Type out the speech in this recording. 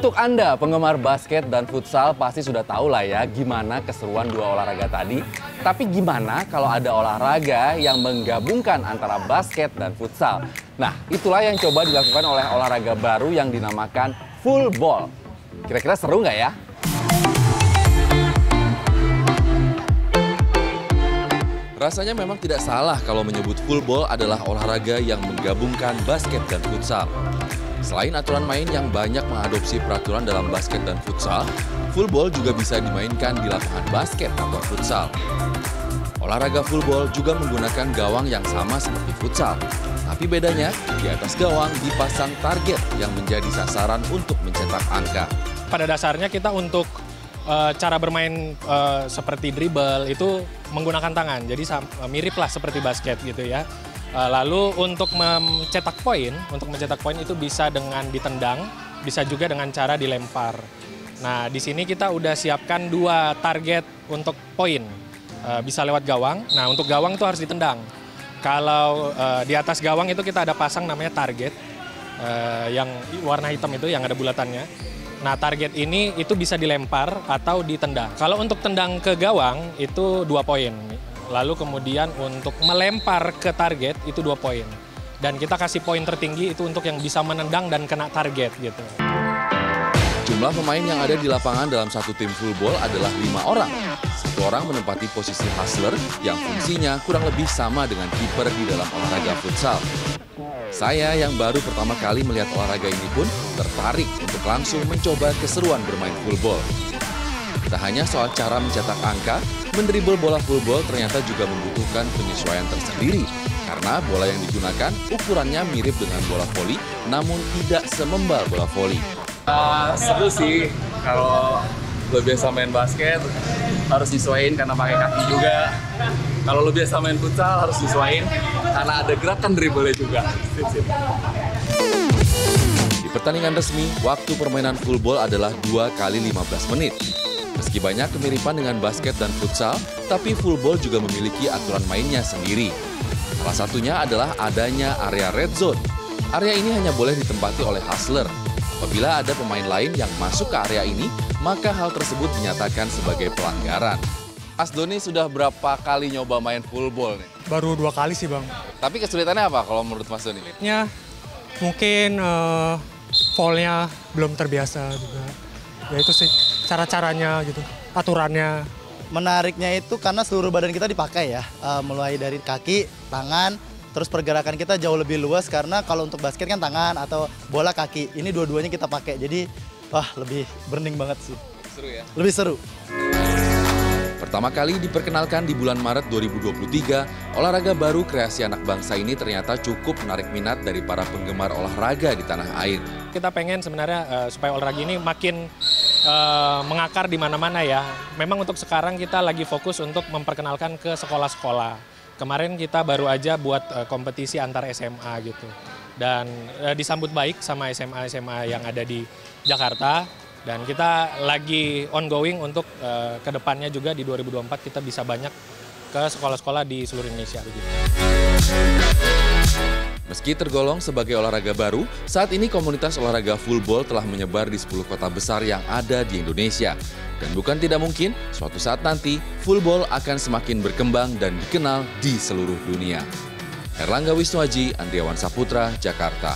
Untuk Anda penggemar basket dan futsal pasti sudah tahu lah ya gimana keseruan dua olahraga tadi. Tapi gimana kalau ada olahraga yang menggabungkan antara basket dan futsal? Nah, itulah yang coba dilakukan oleh olahraga baru yang dinamakan full ball. Kira-kira seru nggak ya? Rasanya memang tidak salah kalau menyebut full ball adalah olahraga yang menggabungkan basket dan futsal. Selain aturan main yang banyak mengadopsi peraturan dalam basket dan futsal, full ball juga bisa dimainkan di lapangan basket atau futsal. Olahraga full ball juga menggunakan gawang yang sama seperti futsal. Tapi bedanya, di atas gawang dipasang target yang menjadi sasaran untuk mencetak angka. Pada dasarnya kita untuk cara bermain seperti dribble itu menggunakan tangan, jadi mirip lah seperti basket gitu ya. Lalu untuk mencetak poin itu bisa dengan ditendang, bisa juga dengan cara dilempar. Nah, di sini kita udah siapkan 2 target untuk poin. Bisa lewat gawang. Nah, untuk gawang itu harus ditendang. Kalau di atas gawang itu kita ada pasang namanya target yang warna hitam itu yang ada bulatannya. Nah, target ini itu bisa dilempar atau ditendang. Kalau untuk tendang ke gawang itu 2 poin. Lalu kemudian untuk melempar ke target itu 2 poin. Dan kita kasih poin tertinggi itu untuk yang bisa menendang dan kena target gitu. Jumlah pemain yang ada di lapangan dalam satu tim full ball adalah 5 orang. 1 orang menempati posisi hustler yang fungsinya kurang lebih sama dengan kiper di dalam olahraga futsal. Saya yang baru pertama kali melihat olahraga ini pun tertarik untuk langsung mencoba keseruan bermain full ball. Tak hanya soal cara mencetak angka, mendribble bola full ball ternyata juga membutuhkan penyesuaian tersendiri. Karena bola yang digunakan ukurannya mirip dengan bola voli, namun tidak semembal bola voli. Seru sih, kalau lo biasa main basket harus nyesuaiin karena pakai kaki juga. Kalau lo biasa main futsal harus nyesuaiin karena ada gerakan dribble juga. Di pertandingan resmi, waktu permainan full ball adalah 2 kali 15 menit. Meski banyak kemiripan dengan basket dan futsal, tapi full ball juga memiliki aturan mainnya sendiri. Salah satunya adalah adanya area red zone. Area ini hanya boleh ditempati oleh hustler. Apabila ada pemain lain yang masuk ke area ini, maka hal tersebut dinyatakan sebagai pelanggaran. Mas Doni sudah berapa kali nyoba main full ball nih? Baru 2 kali sih, Bang. Tapi kesulitannya apa kalau menurut Mas Doni? Mungkin fall-nya belum terbiasa juga. Ya itu sih, cara-caranya gitu, aturannya. Menariknya itu karena seluruh badan kita dipakai ya, mulai dari kaki, tangan, terus pergerakan kita jauh lebih luas karena kalau untuk basket kan tangan atau bola kaki, ini dua-duanya kita pakai. Jadi, wah lebih burning banget sih. Seru ya? Lebih seru. Pertama kali diperkenalkan di bulan Maret 2023, olahraga baru kreasi anak bangsa ini ternyata cukup menarik minat dari para penggemar olahraga di tanah air. Kita pengen sebenarnya supaya olahraga ini makin mengakar di mana-mana ya. Memang untuk sekarang kita lagi fokus untuk memperkenalkan ke sekolah-sekolah. Kemarin kita baru aja buat kompetisi antar SMA gitu. Dan disambut baik sama SMA-SMA yang ada di Jakarta. Dan kita lagi ongoing untuk kedepannya juga di 2024 kita bisa banyak ke sekolah-sekolah di seluruh Indonesia. Begitu. Meski tergolong sebagai olahraga baru, saat ini komunitas olahraga full ball telah menyebar di 10 kota besar yang ada di Indonesia. Dan bukan tidak mungkin, suatu saat nanti full ball akan semakin berkembang dan dikenal di seluruh dunia. Erlangga Wisnuaji, Andriawan Saputra, Jakarta.